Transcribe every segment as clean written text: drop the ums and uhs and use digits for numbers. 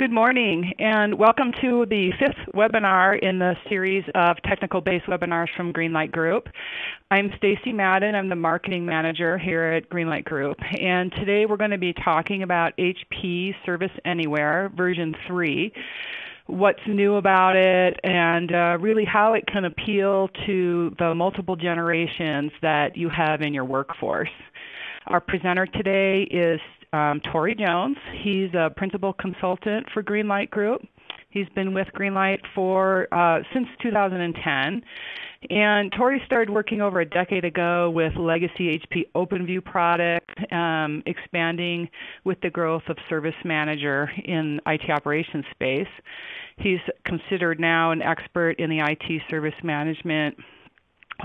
Good morning, and welcome to the fifth webinar in the series of technical-based webinars from Greenlight Group. I'm Stacy Madden. I'm the marketing manager here at Greenlight Group, and today we're going to be talking about HP Service Anywhere version 3, what's new about it, and really how it can appeal to the multiple generations that you have in your workforce. Our presenter today is Torrey Jones. He's a principal consultant for Greenlight Group. He's been with Greenlight for since 2010. And Torrey started working over a decade ago with legacy HP OpenView product, expanding with the growth of Service Manager in IT operations space. He's considered now an expert in the IT service management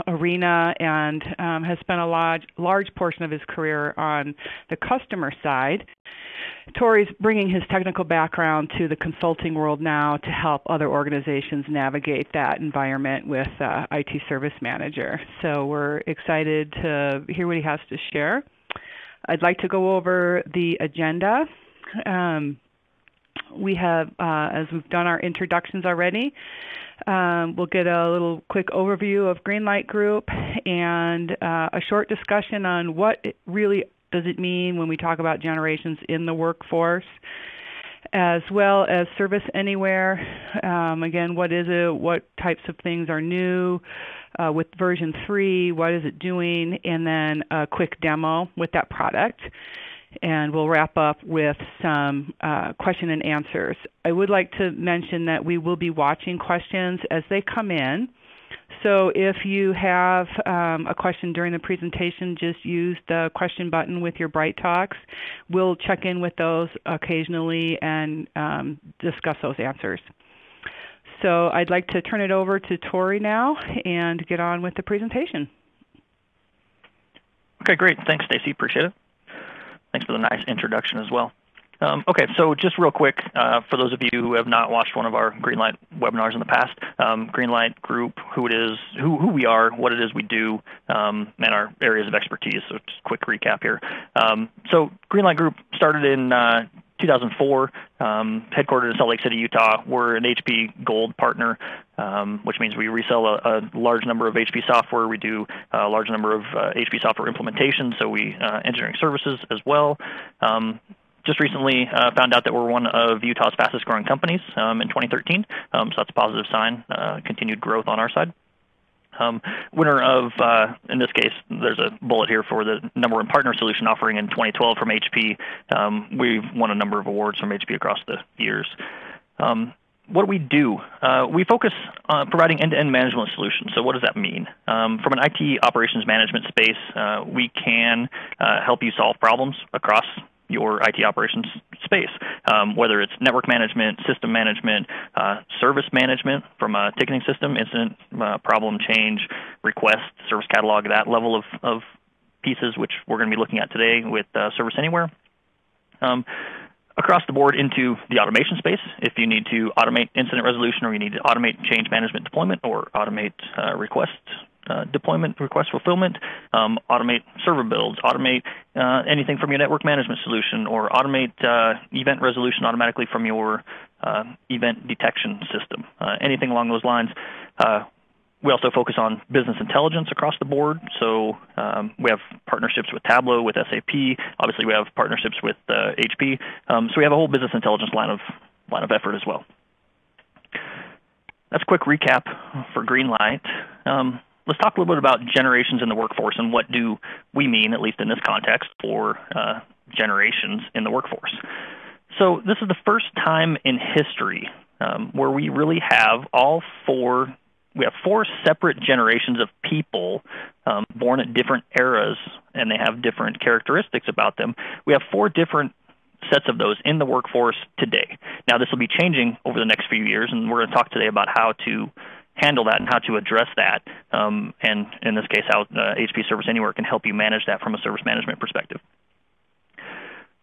arena and has spent a large portion of his career on the customer side. Torrey's bringing his technical background to the consulting world now to help other organizations navigate that environment with IT Service Manager. So we're excited to hear what he has to share. I'd like to go over the agenda. We have, as we've done our introductions already, we'll get a little quick overview of Greenlight Group and a short discussion on what it really does it mean when we talk about generations in the workforce, as well as Service Anywhere. Again, what is it? What types of things are new? With version 3, what is it doing? And then a quick demo with that product. And we'll wrap up with some question and answers. I would like to mention that we will be watching questions as they come in. So if you have a question during the presentation, just use the question button with your Bright Talks. We'll check in with those occasionally and discuss those answers. So I'd like to turn it over to Torrey now and get on with the presentation. Okay, great. Thanks, Stacy. Appreciate it. Thanks for the nice introduction as well. Okay, so just real quick, for those of you who have not watched one of our Greenlight webinars in the past, Greenlight Group, who it is, who we are, what it is we do, and our areas of expertise. So just a quick recap here. So Greenlight Group started in 2004, headquartered in Salt Lake City, Utah. We're an HP Gold partner, which means we resell a large number of HP software. We do a large number of HP software implementations, so we engineering services as well. Just recently found out that we're one of Utah's fastest growing companies in 2013, so that's a positive sign, continued growth on our side. Winner of, in this case, there's a bullet here for the number one partner solution offering in 2012 from HP. We've won a number of awards from HP across the years. What do we do? We focus on providing end-to-end management solutions. So what does that mean? From an IT operations management space, we can help you solve problems across your IT operations space, whether it's network management, system management, service management from a ticketing system, incident, problem change, request, service catalog, that level of pieces, which we're going to be looking at today with Service Anywhere. Across the board into the automation space, if you need to automate incident resolution or you need to automate change management deployment or automate request deployment, request fulfillment, automate server builds, automate anything from your network management solution, or automate event resolution automatically from your event detection system, anything along those lines. We also focus on business intelligence across the board. So we have partnerships with Tableau, with SAP. Obviously, we have partnerships with HP. So we have a whole business intelligence line of effort as well. That's a quick recap for Greenlight. Let's talk a little bit about generations in the workforce and what do we mean, at least in this context, for generations in the workforce. So this is the first time in history where we really have we have four separate generations of people born at different eras, and they have different characteristics about them. We have four different sets of those in the workforce today. Now, this will be changing over the next few years, and we're going to talk today about how to handle that and how to address that, and in this case, how HP Service Anywhere can help you manage that from a service management perspective.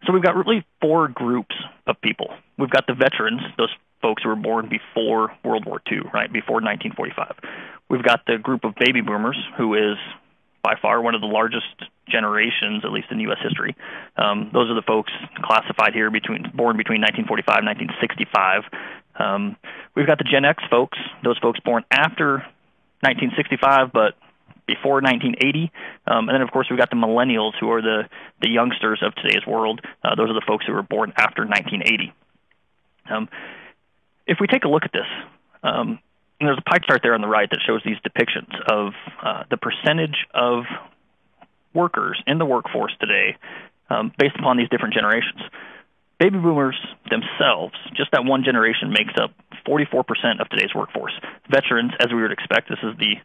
So we've got really four groups of people. We've got the veterans, those folks who were born before World War II, right, before 1945. We've got the group of baby boomers, who is by far one of the largest generations, at least in U.S. history. Those are the folks classified here born between 1945 and 1965. We've got the Gen X folks, those folks born after 1965, but before 1980. And then, of course, we've got the millennials, who are the youngsters of today's world. Those are the folks who were born after 1980. If we take a look at this, there's a pie chart there on the right that shows these depictions of the percentage of workers in the workforce today based upon these different generations. Baby boomers themselves, just that one generation, makes up 44% of today's workforce. Veterans, as we would expect, this is the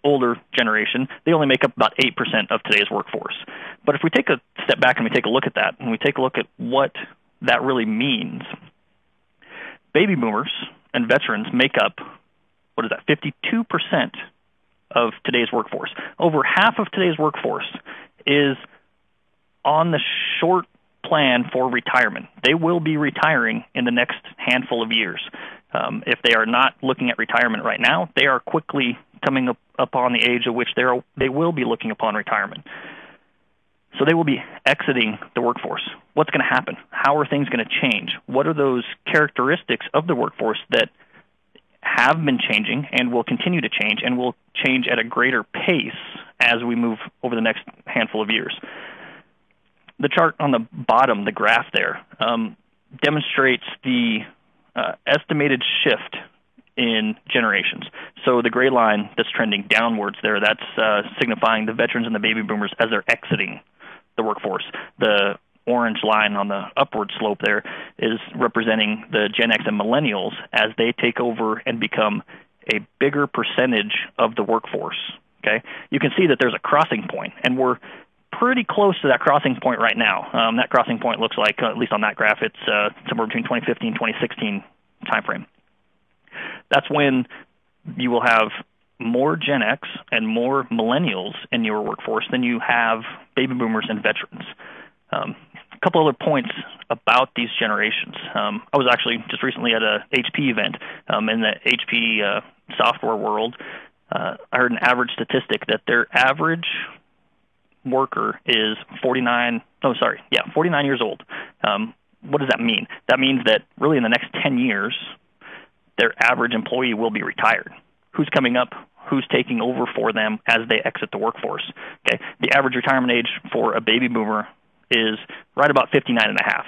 older generation, they only make up about 8% of today's workforce. But if we take a step back and we take a look at that, and we take a look at what that really means, baby boomers and veterans make up, 52% of today's workforce. Over half of today's workforce is on the short plan for retirement. They will be retiring in the next handful of years. If they are not looking at retirement right now, they are quickly coming upon the age at which they will be looking upon retirement. So they will be exiting the workforce. What's going to happen? How are things going to change? What are those characteristics of the workforce that have been changing and will continue to change and will change at a greater pace as we move over the next handful of years? The chart on the bottom, the graph there, demonstrates the estimated shift in generations. So the gray line that's trending downwards there, that's signifying the veterans and the baby boomers as they're exiting the workforce. The orange line on the upward slope there is representing the Gen X and millennials as they take over and become a bigger percentage of the workforce. Okay, you can see that there's a crossing point, and we're pretty close to that crossing point right now. That crossing point looks like, at least on that graph, it's somewhere between 2015 and 2016 timeframe. That's when you will have more Gen X and more millennials in your workforce than you have baby boomers and veterans. A couple other points about these generations. I was actually just recently at a HP event in the HP software world. I heard an average statistic that their average worker is 49 years old. What does that mean? That means that really in the next 10 years, their average employee will be retired. Who's coming up? Who's taking over for them as they exit the workforce? Okay, the average retirement age for a baby boomer is right about 59 and a half.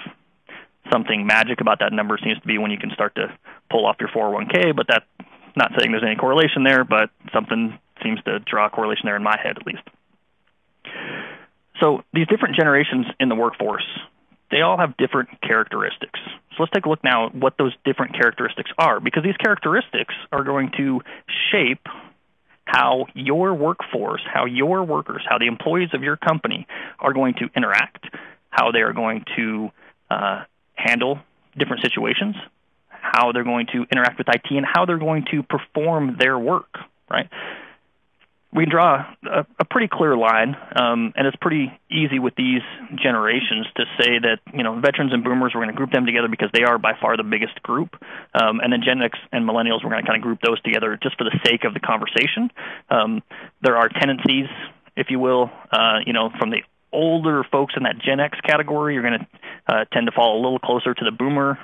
Something magic about that number seems to be when you can start to pull off your 401k, but that's not saying there's any correlation there, but something seems to draw a correlation there in my head at least. So these different generations in the workforce, they all have different characteristics. So let's take a look now at what those different characteristics are, because these characteristics are going to shape how your workforce, how your workers, how the employees of your company are going to interact, how they are going to handle different situations, how they're going to interact with IT, and how they're going to perform their work, right? We can draw a pretty clear line, and it's pretty easy with these generations to say that, veterans and boomers, we're going to group them together because they are by far the biggest group. And then Gen X and millennials, we're going to kind of group those together just for the sake of the conversation. There are tendencies, if you will, from the older folks in that Gen X category, you're going to tend to fall a little closer to the boomer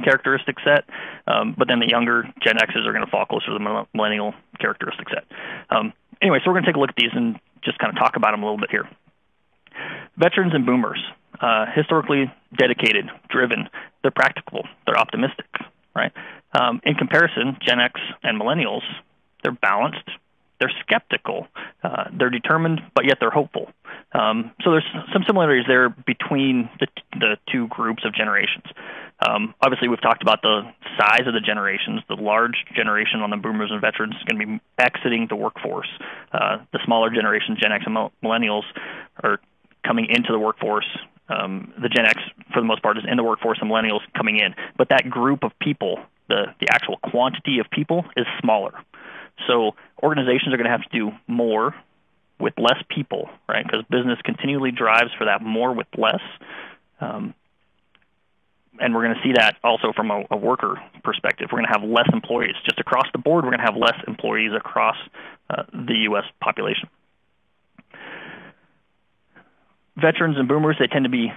characteristic set, but then the younger Gen Xers are going to fall closer to the millennial characteristic set. Anyway, so we're going to take a look at these and just kind of talk about them a little bit here. Veterans and boomers, historically dedicated, driven, they're practical, they're optimistic, right? In comparison, Gen X and millennials, they're balanced, they're skeptical, they're determined, but yet they're hopeful. So there's some similarities there between the two groups of generations. Obviously, we've talked about the size of the generations. The large generation on the boomers and veterans is going to be exiting the workforce. The smaller generation, Gen X and millennials, are coming into the workforce. The Gen X, for the most part, is in the workforce, and millennials coming in. But that group of people, the actual quantity of people, is smaller. So organizations are going to have to do more with less people, right? Because business continually drives for that more with less. And we're going to see that also from a worker perspective. We're going to have less employees. Just across the board, we're going to have less employees across the U.S. population. Veterans and boomers, they tend to be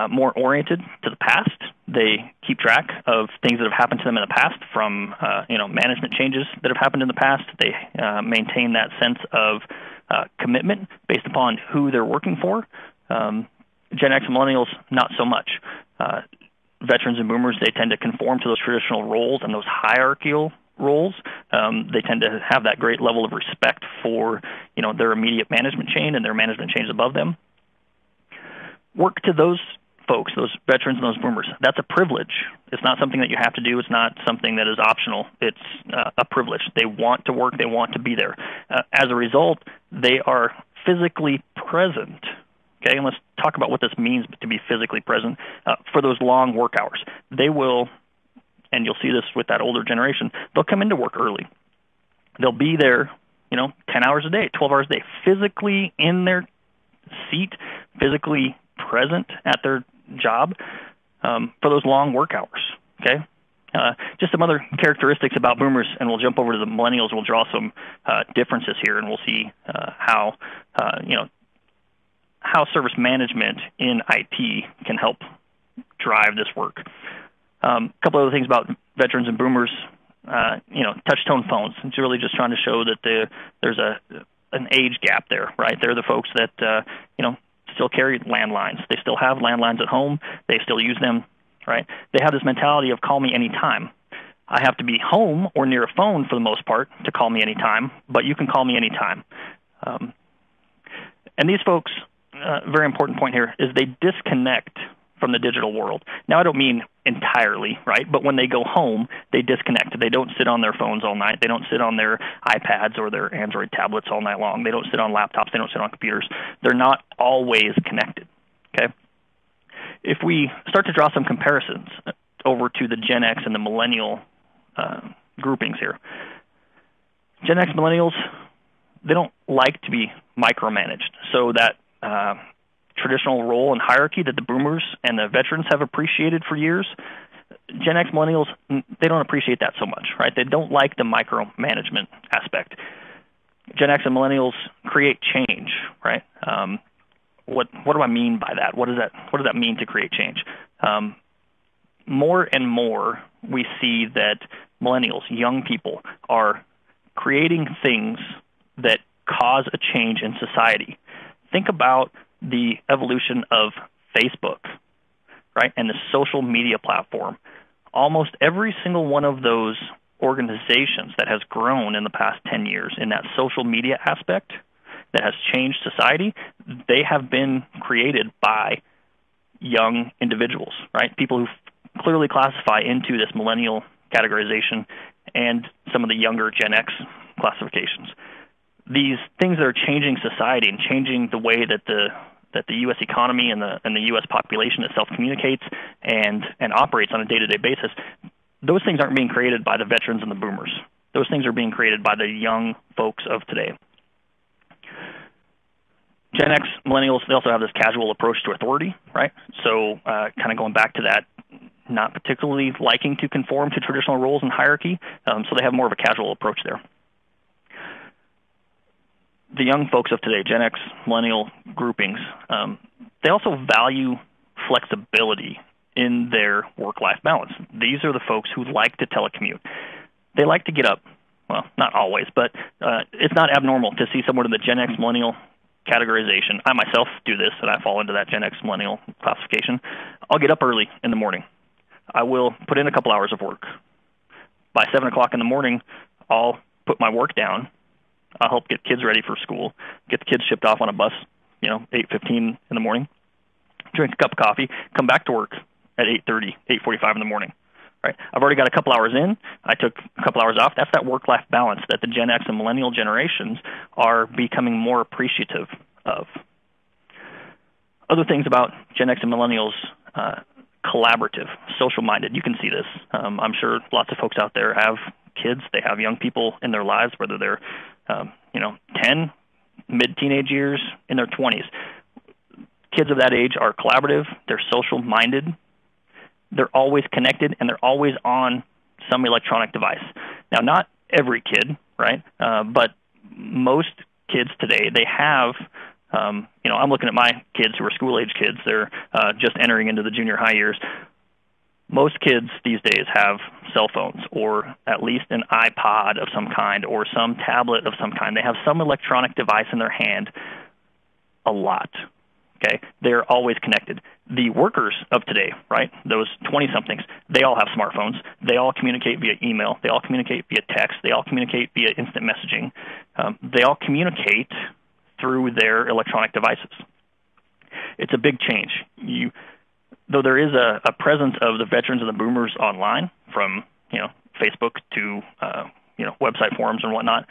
more oriented to the past. They keep track of things that have happened to them in the past, from management changes that have happened in the past. They maintain that sense of commitment based upon who they're working for. Gen X and millennials, not so much. Veterans and boomers, they tend to conform to those traditional roles and those hierarchical roles. They tend to have that great level of respect for their immediate management chain and their management chains above them. Work to those folks, those veterans and those boomers. That's a privilege. It's not something that you have to do. It's not something that is optional. It's a privilege. They want to work. They want to be there. As a result, they are physically present. Okay, and let's talk about what this means to be physically present for those long work hours. They will, and you'll see this with that older generation, they'll come into work early. They'll be there, 10 hours a day, 12 hours a day, physically in their seat, physically present at their job for those long work hours. Okay, just some other characteristics about boomers, and we'll jump over to the millennials. We'll draw some differences here, and we'll see how service management in IT can help drive this work. A couple other things about veterans and boomers. Touch tone phones. It's really just trying to show that there's an age gap there, right? They're the folks that still carry landlines. They still have landlines at home. They still use them, right? They have this mentality of call me anytime. I have to be home or near a phone for the most part to call me anytime, but you can call me anytime. And these folks, very important point here, is they disconnect from the digital world. Now, I don't mean entirely, right? But when they go home, they disconnect. They don't sit on their phones all night. They don't sit on their iPads or their Android tablets all night long. They don't sit on laptops. They don't sit on computers. They're not always connected, okay? If we start to draw some comparisons over to the Gen X and the millennial groupings here, Gen X millennials, they don't like to be micromanaged. So that traditional role and hierarchy that the boomers and the veterans have appreciated for years, Gen X millennials, they don't appreciate that so much, right? They don't like the micromanagement aspect. Gen X and millennials create change, right? What do I mean by that? What does that mean to create change? More and more, we see that millennials, young people, are creating things that cause a change in society. Think about the evolution of Facebook, right, and the social media platform. Almost every single one of those organizations that has grown in the past 10 years in that social media aspect that has changed society, they have been created by young individuals, right, people who clearly classify into this millennial categorization and some of the younger Gen X classifications. These things that are changing society and changing the way that the U.S. economy and the U.S. population itself communicates and operates on a day-to-day basis, those things aren't being created by the veterans and the boomers. Those things are being created by the young folks of today. Gen X millennials, they also have this casual approach to authority, right? So kind of going back to that, not particularly liking to conform to traditional roles and hierarchy, so they have more of a casual approach there. The young folks of today, Gen X, millennial groupings, they also value flexibility in their work-life balance. These are the folks who like to telecommute. They like to get up, well, not always, but it's not abnormal to see someone in the Gen X millennial categorization. I myself do this, and I fall into that Gen X millennial classification. I'll get up early in the morning. I will put in a couple hours of work. By 7 o'clock in the morning, I'll put my work down. I'll help get kids ready for school, get the kids shipped off on a bus, 8:15 in the morning, drink a cup of coffee, come back to work at 8:30, 8:45 in the morning. Right? I've already got a couple hours in. I took a couple hours off. That's that work-life balance that the Gen X and millennial generations are becoming more appreciative of. Other things about Gen X and millennials, collaborative, social-minded. You can see this. I'm sure lots of folks out there have kids. They have young people in their lives, whether they're 10, mid-teenage years, in their 20s. Kids of that age are collaborative. They're social-minded. they're always connected and they're always on some electronic device. Now, not every kid, right? But most kids today, they have, I'm looking at my kids who are school-age kids. They're just entering into the junior high years. Most kids these days have cell phones or at least an iPod of some kind or some tablet of some kind. They have some electronic device in their hand a lot. Okay, they're always connected. The workers of today, right, those 20-somethings, they all have smartphones. They all communicate via email. They all communicate via text. They all communicate via instant messaging. They all communicate through their electronic devices. It's a big change. Though there is a presence of the veterans and the boomers online, from Facebook to website forums and whatnot,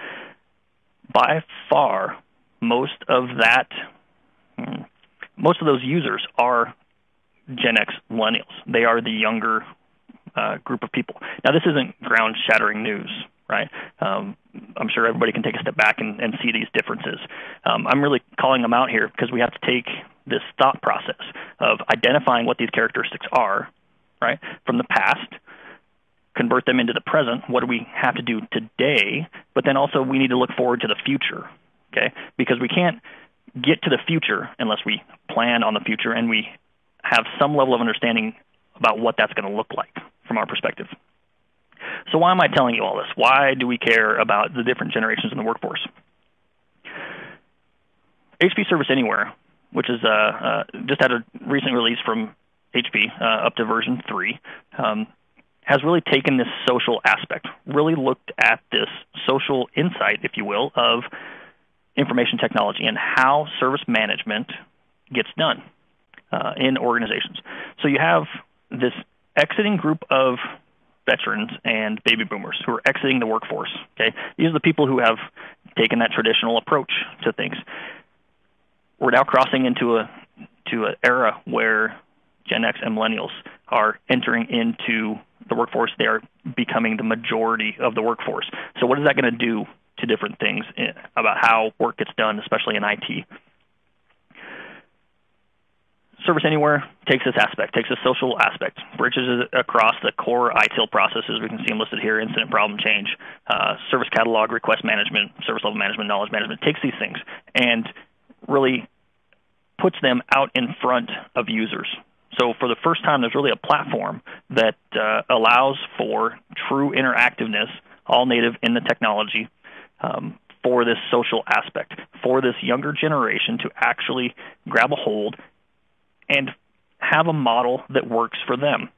by far most of those users are Gen X millennials. They are the younger group of people. Now, this isn't ground-shattering news, right? I'm sure everybody can take a step back and see these differences. I'm really calling them out here because we have to take this thought process of identifying what these characteristics are, right, from the past, convert them into the present. What do we have to do today? But then also we need to look forward to the future, okay? Because we can't get to the future unless we plan on the future and we have some level of understanding about what that's going to look like from our perspective. So why am I telling you all this? Why do we care about the different generations in the workforce? HP Service Anywhere, which is just had a recent release from HP up to version 3, has really taken this social aspect, really looked at this social insight, if you will, of information technology and how service management gets done in organizations. So you have this exiting group of veterans and baby boomers who are exiting the workforce. Okay, these are the people who have taken that traditional approach to things. We're now crossing into an era where Gen X and millennials are entering into the workforce. They are becoming the majority of the workforce. So what is that going to do to different things about how work gets done, especially in IT? Service Anywhere takes this aspect, takes this social aspect, bridges it across the core ITIL processes. We can see them listed here: incident, problem, change, service catalog, request management, service level management, knowledge management. Takes these things and really puts them out in front of users. So for the first time, there's really a platform that allows for true interactiveness, all native in the technology, for this social aspect, for this younger generation to actually grab a hold and have a model that works for them.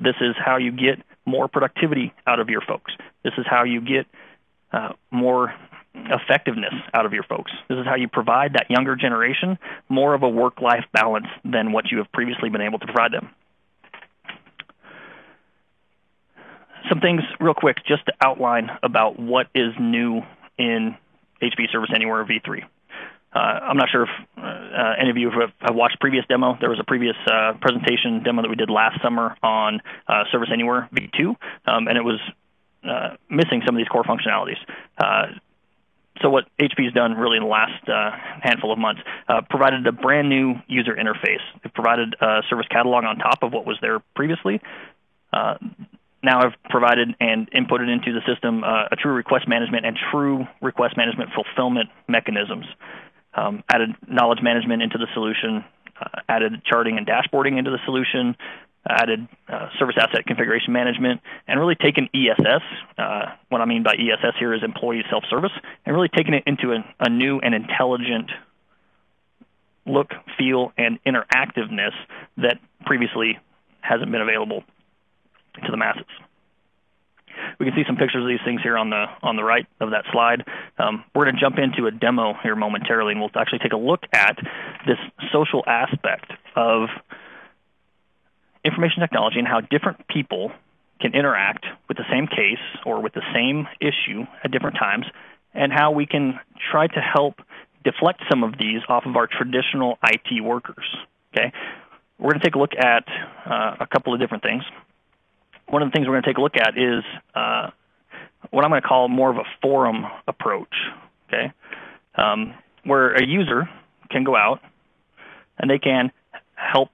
This is how you get more productivity out of your folks. This is how you get more effectiveness out of your folks. This is how you provide that younger generation more of a work-life balance than what you have previously been able to provide them. Some things real quick just to outline about what is new in HP Service Anywhere V3. I'm not sure if any of you have watched previous demo. There was a previous presentation demo that we did last summer on Service Anywhere V2, and it was missing some of these core functionalities. So what HP has done really in the last handful of months, provided a brand new user interface. It provided a service catalog on top of what was there previously. Now have provided and inputted into the system a true request management and true request management fulfillment mechanisms. Added knowledge management into the solution, added charting and dashboarding into the solution, added service asset configuration management, and really taken ESS, what I mean by ESS here is employee self-service, and really taken it into a new and intelligent look, feel, and interactiveness that previously hasn't been available to the masses. We can see some pictures of these things here on the right of that slide. We're going to jump into a demo here momentarily, and we'll actually take a look at this social aspect of information technology and how different people can interact with the same case or with the same issue at different times, and how we can try to help deflect some of these off of our traditional IT workers. Okay, we're going to take a look at a couple of different things. One of the things we're going to take a look at is what I'm going to call more of a forum approach, okay, where a user can go out and they can help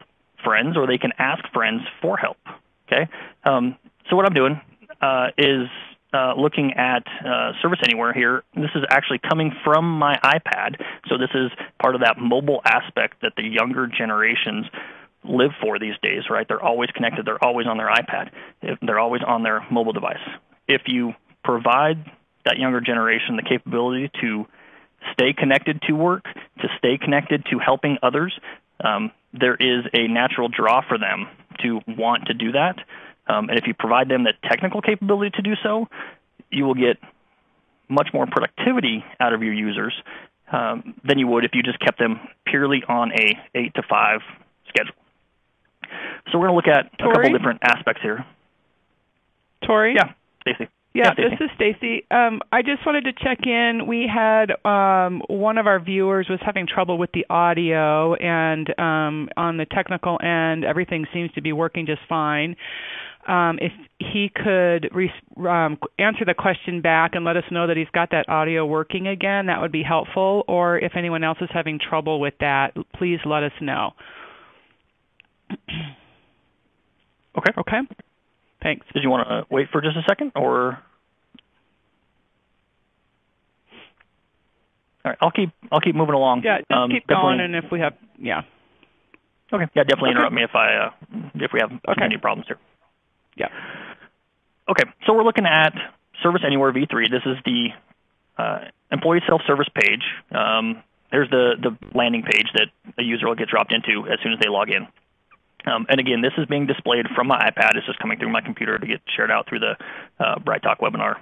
friends or they can ask friends for help. Okay, so what I'm doing is looking at Service Anywhere here. This is actually coming from my iPad, so this is part of that mobile aspect that the younger generations live for these days, right? They're always connected. They're always on their iPad. They're always on their mobile device. If you provide that younger generation the capability to stay connected to work, to stay connected to helping others, there is a natural draw for them to want to do that. And if you provide them the technical capability to do so, you will get much more productivity out of your users than you would if you just kept them purely on a 8 to 5 schedule. So we're going to look at a couple different aspects here. Torrey? Yeah, Stacy. Yeah, this is Stacy. I just wanted to check in. We had one of our viewers was having trouble with the audio, and on the technical end, everything seems to be working just fine. If he could answer the question back and let us know that he's got that audio working again, that would be helpful. Or if anyone else is having trouble with that, please let us know. Okay. Okay. Thanks. Did you want to wait for just a second, or? All right, I'll keep moving along. Yeah, just keep going, and if we have, Okay. Yeah, definitely interrupt me if we have any problems here. Yeah. Okay, so we're looking at Service Anywhere v3. This is the employee self-service page. There's the landing page that a user will get dropped into as soon as they log in. And again, this is being displayed from my iPad. It's just coming through my computer to get shared out through the BrightTalk webinar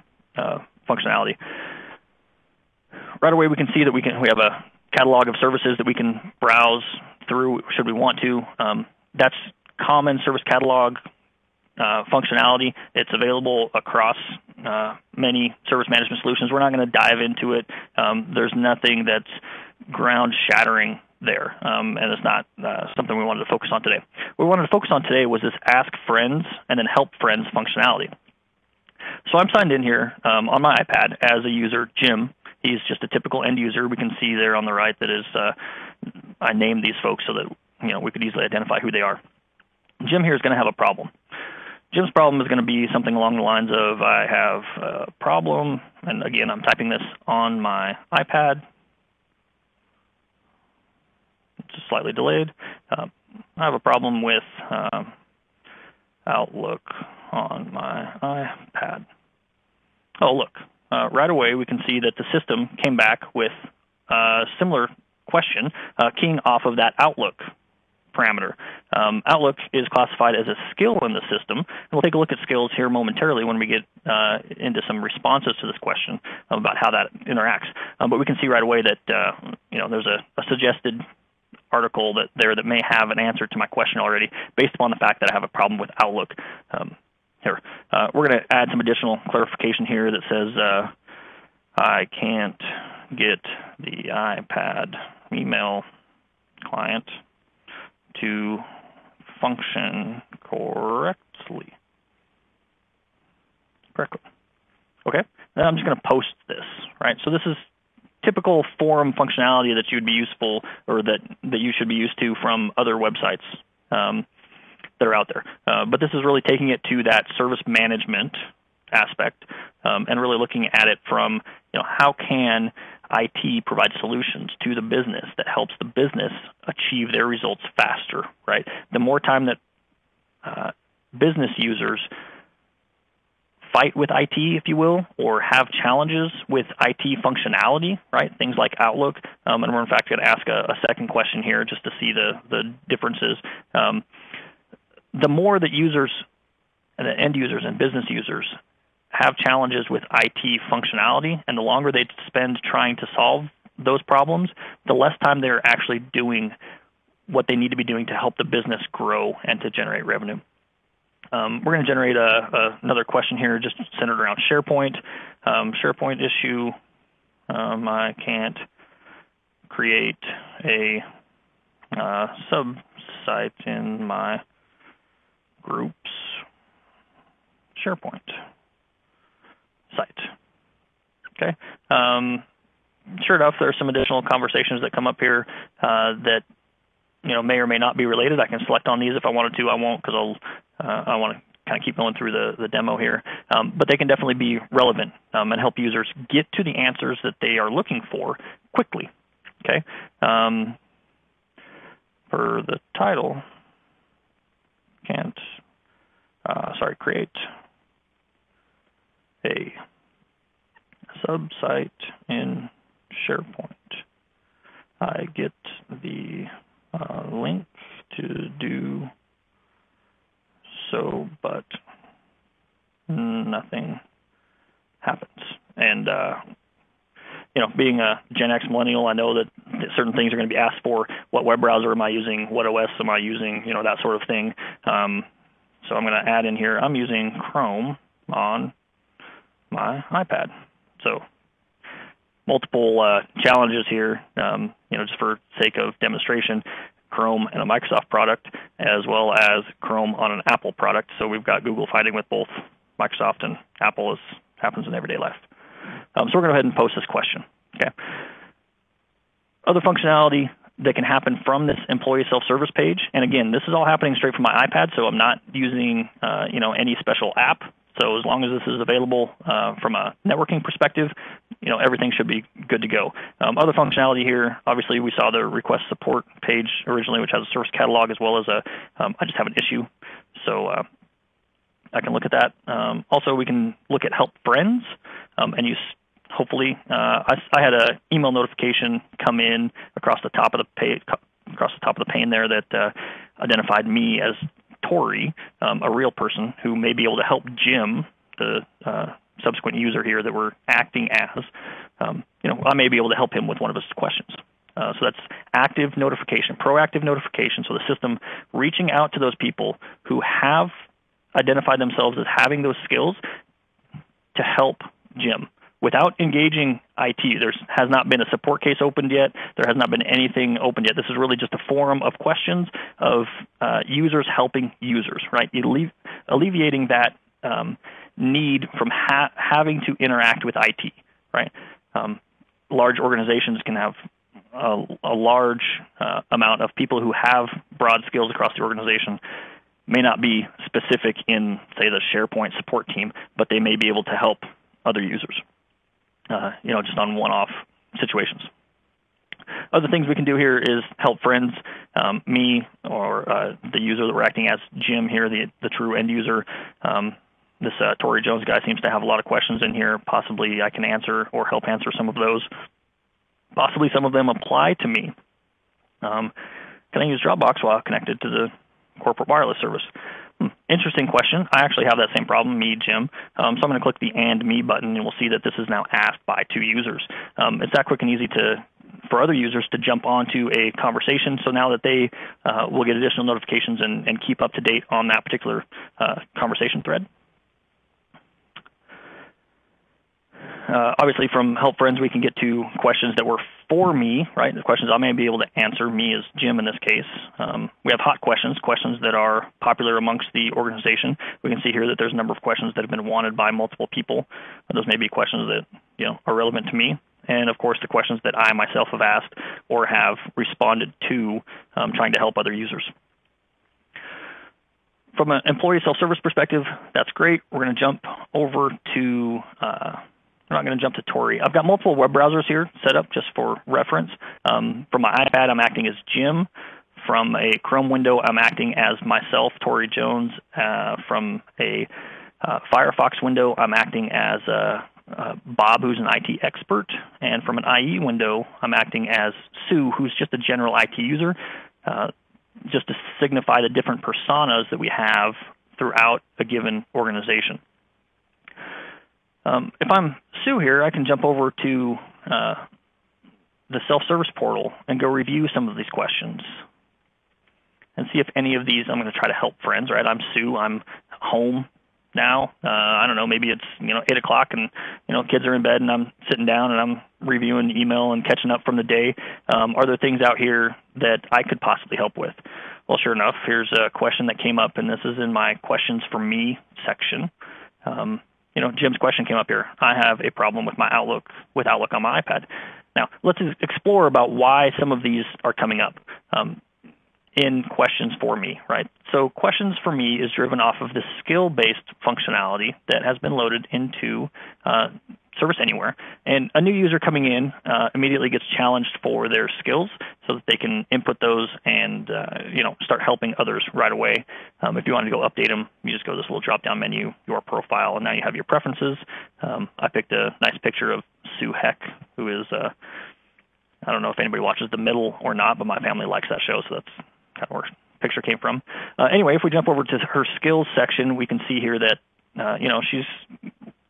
functionality. Right away, we can see that we have a catalog of services that we can browse through should we want to. That's common service catalog functionality. It's available across many service management solutions. We're not going to dive into it. There's nothing that's ground-shattering there, and it's not something we wanted to focus on today. What we wanted to focus on today was this Ask Friends and then Help Friends functionality. So I'm signed in here on my iPad as a user, Jim. He's just a typical end user. We can see there on the right that is I named these folks so that we could easily identify who they are. Jim here is going to have a problem. Jim's problem is going to be something along the lines of I have a problem, and again I'm typing this on my iPad. It's slightly delayed. I have a problem with Outlook on my iPad. Oh, look. Right away, we can see that the system came back with a similar question, keying off of that Outlook parameter. Outlook is classified as a skill in the system, and we'll take a look at skills here momentarily when we get into some responses to this question about how that interacts. But we can see right away that there's a suggested article that may have an answer to my question already, based upon the fact that I have a problem with Outlook. Here, we're going to add some additional clarification here that says I can't get the iPad email client to function correctly. Okay, then I'm just going to post this, right? So this is typical forum functionality that you'd be useful, or that you should be used to from other websites that are out there. But this is really taking it to that service management aspect and really looking at it from, how can IT provide solutions to the business that helps the business achieve their results faster, right? The more time that business users fight with IT, if you will, or have challenges with IT functionality, right? Things like Outlook. And we're in fact going to ask a second question here just to see the differences. The more that users, and the end users and business users, have challenges with IT functionality, and the longer they spend trying to solve those problems, the less time they're actually doing what they need to be doing to help the business grow and to generate revenue. We're going to generate another question here just centered around SharePoint. SharePoint issue, I can't create a sub-site in my group's SharePoint site. Okay. Sure enough, there are some additional conversations that come up here that may or may not be related. I can select on these if I wanted to. I won't, because I want to kind of keep going through the demo here, but they can definitely be relevant and help users get to the answers that they are looking for quickly. Okay. For the title, create a subsite in SharePoint. I get the link to do so, but nothing happens. And being a Gen X millennial, I know that certain things are going to be asked for. What web browser am I using? What OS am I using? That sort of thing. So I'm going to add in here, I'm using Chrome on my iPad. So multiple challenges here, just for sake of demonstration. Chrome and a Microsoft product, as well as Chrome on an Apple product. So we've got Google fighting with both Microsoft and Apple, as happens in everyday life. So we're going to go ahead and post this question. Okay. Other functionality that can happen from this employee self-service page, and again, this is all happening straight from my iPad, so I'm not using any special app. So as long as this is available from a networking perspective, everything should be good to go. Other functionality here, obviously we saw the request support page originally, which has a service catalog as well as I just have an issue. So I can look at that. Also, we can look at help friends and use, hopefully, I had an email notification come in across the top of the pane there that identified me as Torrey, a real person who may be able to help Jim, the subsequent user here that we're acting as. I may be able to help him with one of his questions. So that's active notification, proactive notification. So the system reaching out to those people who have identified themselves as having those skills to help Jim. Without engaging IT, there has not been a support case opened yet. There has not been anything opened yet. This is really just a forum of questions of users helping users, right? Alleviating that need from having to interact with IT, right? Large organizations can have a large amount of people who have broad skills across the organization. May not be specific in, say, the SharePoint support team, but they may be able to help other users. Just on one-off situations. Other things we can do here is help friends, me or the user that we're acting as, Jim here, the true end user. This Torrey Jones guy seems to have a lot of questions in here. Possibly I can answer or help answer some of those. Possibly some of them apply to me. Can I use Dropbox while connected to the corporate wireless service? Interesting question. I actually have that same problem, me, Jim. So I'm going to click the And Me button, and we'll see that this is now asked by two users. It's that quick and easy for other users to jump onto a conversation, so now that they will get additional notifications and keep up to date on that particular conversation thread. Obviously, from Help Friends, we can get to questions that were for me, right? The questions I may be able to answer, me as Jim in this case. We have hot questions that are popular amongst the organization. We can see here that there's a number of questions that have been wanted by multiple people. Those may be questions that are relevant to me. And, of course, the questions that I myself have asked or have responded to trying to help other users. From an employee self-service perspective, that's great. We're going to jump over to we're not going to jump to Torrey. I've got multiple web browsers here set up just for reference. From my iPad, I'm acting as Jim. From a Chrome window, I'm acting as myself, Torrey Jones. From a Firefox window, I'm acting as Bob, who's an IT expert. And from an IE window, I'm acting as Sue, who's just a general IT user, just to signify the different personas that we have throughout a given organization. If I'm Sue here, I can jump over to the self-service portal and go review some of these questions and see if any of these, I'm going to try to help friends, right? I'm Sue. I'm home now. I don't know, maybe it's 8 o'clock and kids are in bed and I'm sitting down and I'm reviewing email and catching up from the day. Are there things out here that I could possibly help with? Well, sure enough, here's a question that came up, and this is in my Questions for Me section. Jim's question came up here. I have a problem with Outlook on my iPad. Now, let's explore about why some of these are coming up. in questions for me, right? So questions for me is driven off of the skill-based functionality that has been loaded into Service Anywhere. And a new user coming in immediately gets challenged for their skills so that they can input those and start helping others right away. If you want to go update them, you just go to this little drop-down menu, your profile, and now you have your preferences. I picked a nice picture of Sue Heck, who is, I don't know if anybody watches The Middle or not, but my family likes that show, so that's kind of where the picture came from. Anyway, if we jump over to her skills section, we can see here that she's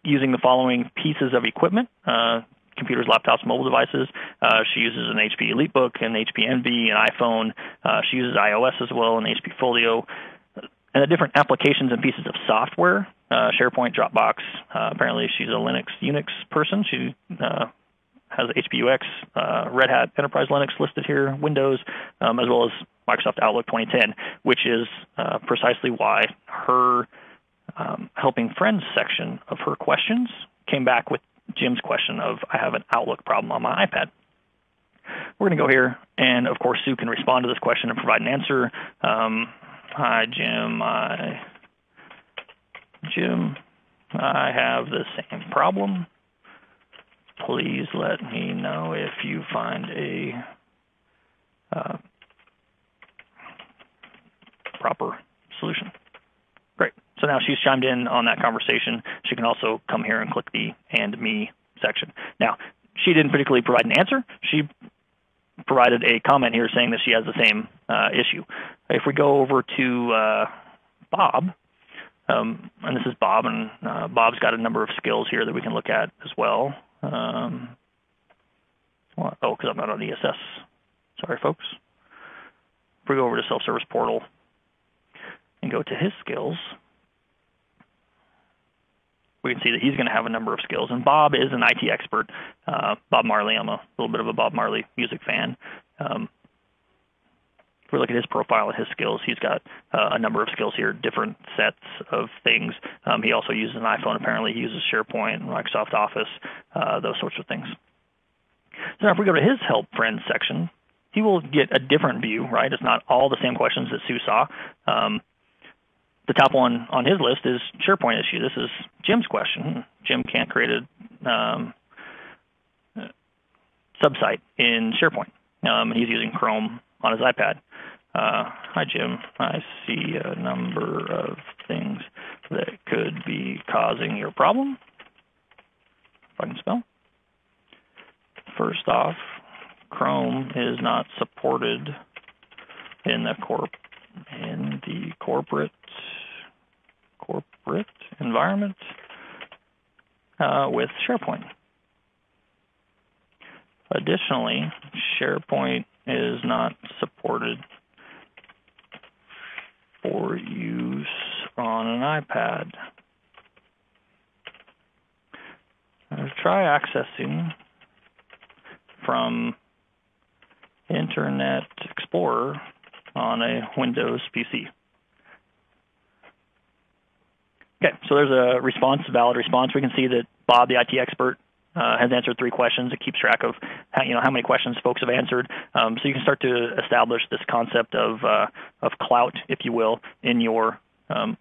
using the following pieces of equipment: computers, laptops, mobile devices. She uses an HP EliteBook, an HP Envy, an iPhone. She uses iOS as well, an HP Folio, and the different applications and pieces of software: SharePoint, Dropbox. Apparently, she's a Unix person. She has HP UX, Red Hat Enterprise Linux listed here, Windows, as well as Microsoft Outlook 2010, which is precisely why her helping friends section of her questions came back with Jim's question of, I have an Outlook problem on my iPad. We're going to go here, and of course Sue can respond to this question and provide an answer. Hi, Jim. I have the same problem. Please let me know if you find a proper solution. Great. So now she's chimed in on that conversation. She can also come here and click the And Me section. Now, she didn't particularly provide an answer. She provided a comment here saying that she has the same issue. If we go over to Bob, and this is Bob, and Bob's got a number of skills here that we can look at as well. Because I'm not on ESS. Sorry, folks. If we go over to Self-Service Portal and go to his skills, we can see that he's going to have a number of skills. And Bob is an IT expert. Bob Marley, I'm a little bit of a Bob Marley music fan. If we look at his profile and his skills, he's got a number of skills here, different sets of things. He also uses an iPhone, apparently. He uses SharePoint, Microsoft Office, those sorts of things. So now if we go to his Help Friends section, he will get a different view, right? It's not all the same questions that Sue saw. The top one on his list is SharePoint issue. This is Jim's question. Jim can't create a subsite in SharePoint. He's using Chrome on his iPad. Hi, Jim. I see a number of things that could be causing your problem. If I can spell. First off, Chrome is not supported in the corporate environment with SharePoint. Additionally, SharePoint is not supported for use on an iPad. Try accessing from Internet Explorer on a Windows PC. Okay, so there's a response, a valid response. We can see that Bob, the IT expert, has answered 3 questions. It keeps track of how many questions folks have answered. So you can start to establish this concept of clout, if you will, in your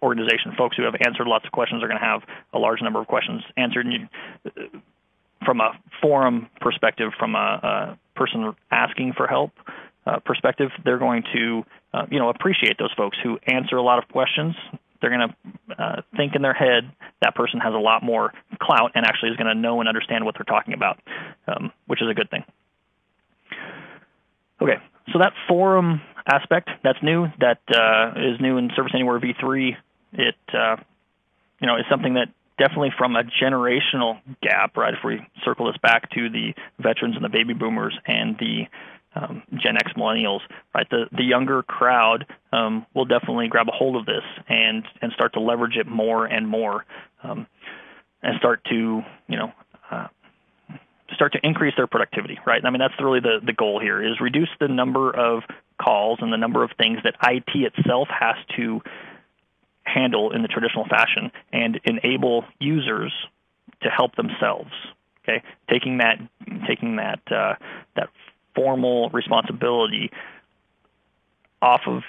organization. Folks who have answered lots of questions are going to have a large number of questions answered. And from a forum perspective, from a person asking for help perspective, they're going to appreciate those folks who answer a lot of questions. They're going to think in their head that person has a lot more clout and actually is going to know and understand what they're talking about, which is a good thing. Okay, so that forum aspect, that's new. That is new in Service Anywhere v3. It is something that definitely from a generational gap, right? If we circle this back to the veterans and the baby boomers and the Gen X millennials, right? The younger crowd will definitely grab a hold of this and start to leverage it more and more, and start to increase their productivity, right? I mean, that's really the goal here, is reduce the number of calls and the number of things that IT itself has to handle in the traditional fashion and enable users to help themselves. Okay, taking that formal responsibility off of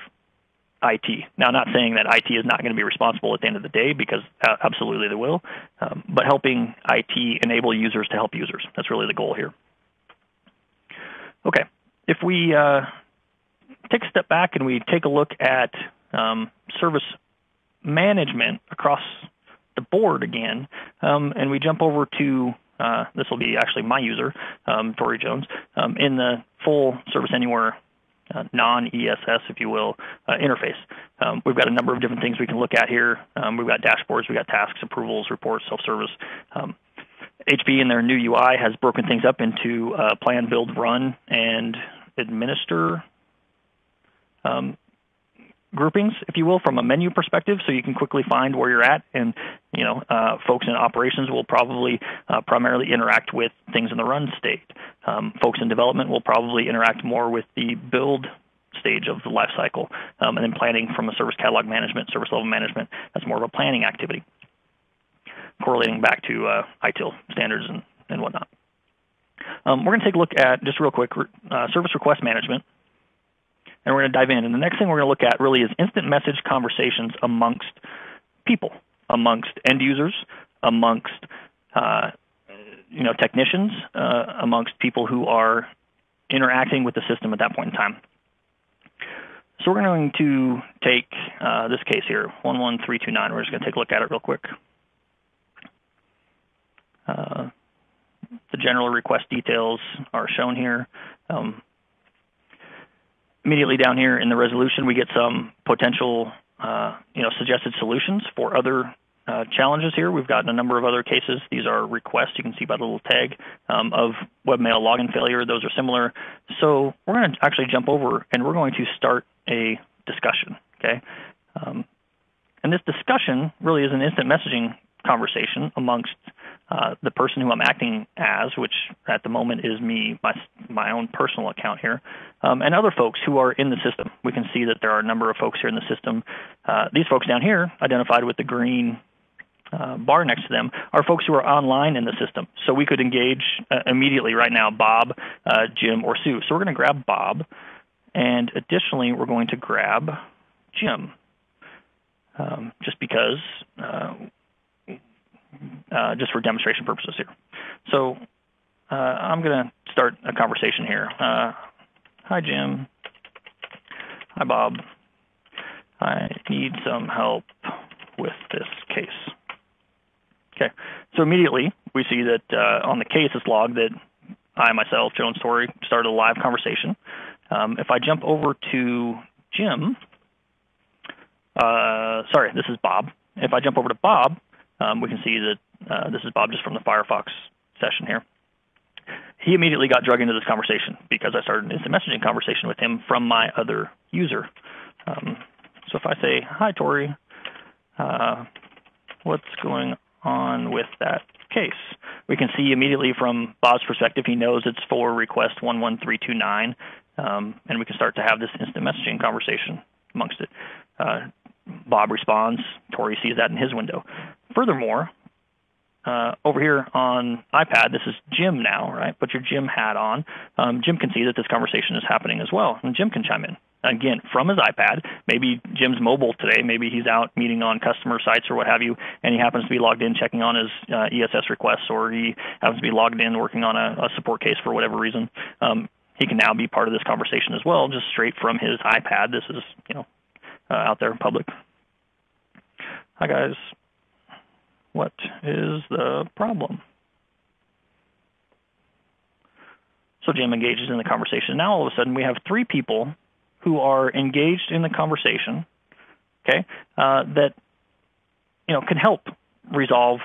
IT. Now, I'm not saying that IT is not going to be responsible at the end of the day, because absolutely they will, but helping IT enable users to help users. That's really the goal here. Okay, if we take a step back and we take a look at service management across the board again, and we jump over to, this will be actually my user, Torrey Jones, in the full Service Anywhere non-ESS, if you will, interface. We've got a number of different things we can look at here. We've got dashboards, we've got tasks, approvals, reports, self-service. HP in their new UI has broken things up into plan, build, run, and administer groupings, if you will, from a menu perspective, so you can quickly find where you're at. And folks in operations will probably primarily interact with things in the run state. Folks in development will probably interact more with the build stage of the life cycle, and then planning from a service catalog management, service level management. That's more of a planning activity, correlating back to ITIL standards and whatnot. We're going to take a look at, just real quick, service request management. And we're going to dive in. And the next thing we're going to look at really is instant message conversations amongst people, amongst end users, amongst technicians, amongst people who are interacting with the system at that point in time. So we're going to take this case here, 11329. We're just going to take a look at it real quick. The general request details are shown here. Immediately down here in the resolution, we get some potential, suggested solutions for other challenges here. We've gotten a number of other cases. These are requests. You can see by the little tag of webmail login failure. Those are similar. So we're going to actually jump over, and we're going to start a discussion. Okay, and this discussion really is an instant messaging conversation amongst the person who I'm acting as, which at the moment is me, my own personal account here, and other folks who are in the system. We can see that there are a number of folks here in the system. These folks down here, identified with the green bar next to them, are folks who are online in the system. So we could engage immediately right now, Bob, Jim, or Sue. So we're going to grab Bob, and additionally, we're going to grab Jim, just because... just for demonstration purposes here. So I'm going to start a conversation here. Hi, Jim. Hi, Bob. I need some help with this case. Okay. So immediately we see that on the case it's logged that I, myself, Jones Torrey, started a live conversation. If I jump over to Jim, this is Bob. If I jump over to Bob, we can see that this is Bob just from the Firefox session here. He immediately got dragged into this conversation because I started an instant messaging conversation with him from my other user. So if I say, hi, Torrey, what's going on with that case? We can see immediately from Bob's perspective, he knows it's for request 11329, and we can start to have this instant messaging conversation amongst it. Bob responds. Torrey sees that in his window. Furthermore, over here on iPad, this is Jim now, right? Put your Jim hat on. Jim can see that this conversation is happening as well, and Jim can chime in. Again, from his iPad. Maybe Jim's mobile today. Maybe he's out meeting on customer sites or what have you, and he happens to be logged in checking on his ESS requests, or he happens to be logged in working on a support case for whatever reason. He can now be part of this conversation as well, just straight from his iPad. This is, out there in public. Hi, guys. What is the problem? So Jim engages in the conversation. Now all of a sudden we have three people who are engaged in the conversation, okay, that can help resolve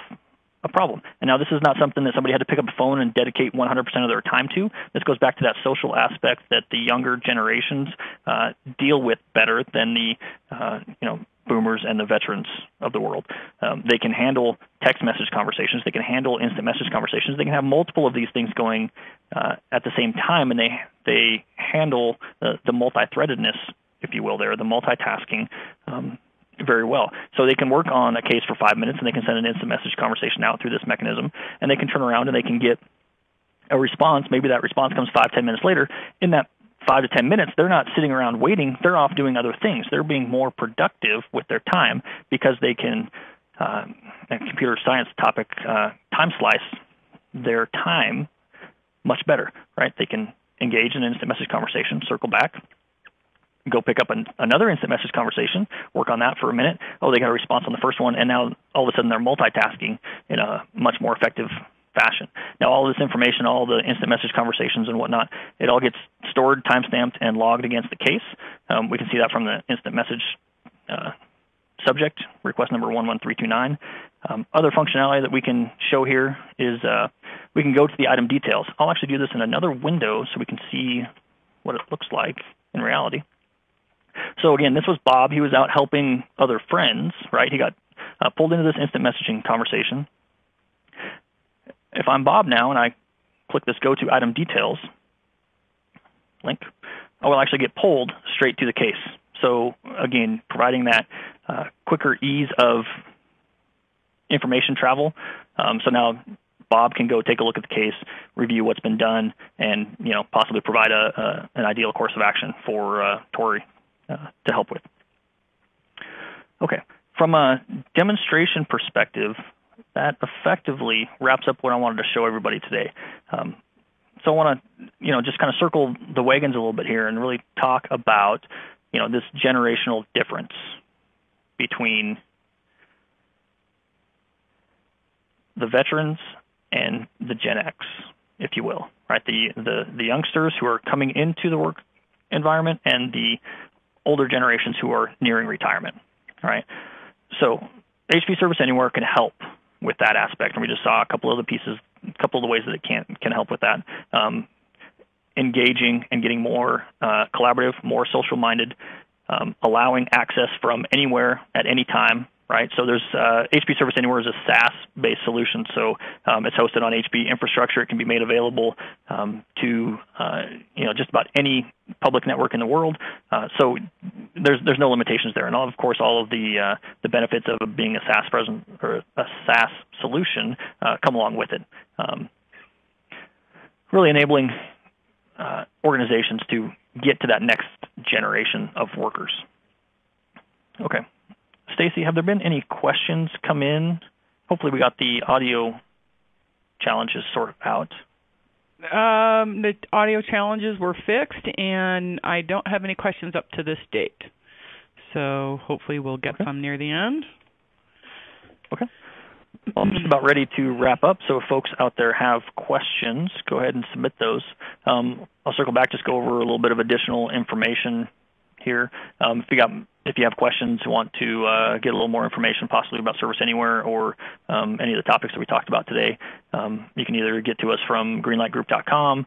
a problem. And now this is not something that somebody had to pick up a phone and dedicate 100% of their time to. This goes back to that social aspect that the younger generations deal with better than the boomers and the veterans of the world. They can handle text message conversations. They can handle instant message conversations. They can have multiple of these things going at the same time, and they handle the multi-threadedness, if you will, there, the multitasking very well. So they can work on a case for 5 minutes, and they can send an instant message conversation out through this mechanism, and they can turn around and they can get a response. Maybe that response comes 5-10 minutes later. In that 5 to 10 minutes, they're not sitting around waiting. They're off doing other things. They're being more productive with their time because they can, a computer science topic, time slice their time much better, right? They can engage in an instant message conversation, circle back, go pick up another instant message conversation, work on that for a minute. Oh, they got a response on the first one, and now all of a sudden they're multitasking in a much more effective fashion. Now, all this information, all the instant message conversations and whatnot, it all gets stored, timestamped, and logged against the case. We can see that from the instant message subject, request number 11329. Other functionality that we can show here is we can go to the item details. I'll actually do this in another window so we can see what it looks like in reality. So again, this was Bob. He was out helping other friends, right? He got pulled into this instant messaging conversation. If I'm Bob now and I click this Go to Item Details link, I will actually get pulled straight to the case. So again, providing that quicker ease of information travel. So now Bob can go take a look at the case, review what's been done, and possibly provide an ideal course of action for Torrey to help with. Okay, from a demonstration perspective, that effectively wraps up what I wanted to show everybody today. So I want to, just kind of circle the wagons a little bit here and really talk about, this generational difference between the veterans and the Gen X, if you will, right? The youngsters who are coming into the work environment and the older generations who are nearing retirement, right? So HP Service Anywhere can help with that aspect, and we just saw a couple of the pieces, a couple of the ways that it can help with that. Engaging and getting more collaborative, more social-minded, allowing access from anywhere at any time, right? So there's HP Service Anywhere is a SaaS-based solution, so it's hosted on HP infrastructure. It can be made available to just about any public network in the world. So there's no limitations there, and of course all of the benefits of being a SaaS present or a SaaS solution come along with it. Really enabling organizations to get to that next generation of workers. Okay. Stacy, have there been any questions come in? Hopefully we got the audio challenges sorted out. The audio challenges were fixed, and I don't have any questions up to this date. So hopefully we'll get some near the end. Okay. Well, I'm just about ready to wrap up, so if folks out there have questions, go ahead and submit those. I'll circle back, just go over a little bit of additional information here. If you have questions, want to get a little more information possibly about Service Anywhere or any of the topics that we talked about today, you can either get to us from greenlightgroup.com.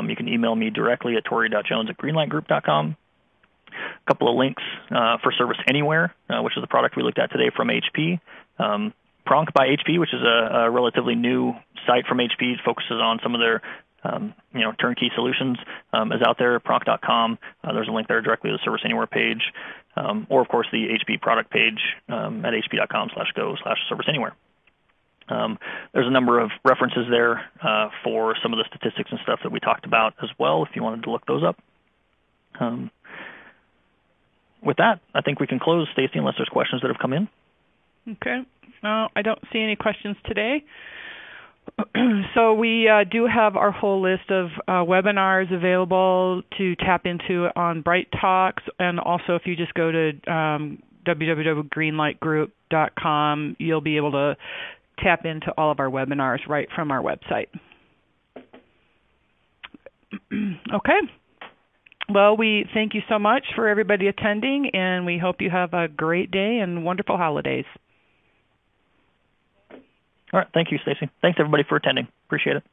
You can email me directly at torrey.jones@greenlightgroup.com. A couple of links for Service Anywhere, which is the product we looked at today from HP. Pronk by HP, which is a relatively new site from HP. It focuses on some of their turnkey solutions, is out there, pronk.com. There's a link there directly to the Service Anywhere page, or of course the HP product page at hp.com/go/Service Anywhere. There's a number of references there for some of the statistics and stuff that we talked about as well, if you wanted to look those up. With that, I think we can close, Stacy, unless there's questions that have come in. Okay. No, I don't see any questions today. So we do have our whole list of webinars available to tap into on Bright Talks, and also if you just go to www.greenlightgroup.com, you'll be able to tap into all of our webinars right from our website. Okay. Well, we thank you so much for everybody attending, and we hope you have a great day and wonderful holidays. All right. Thank you, Stacy. Thanks, everybody, for attending. Appreciate it.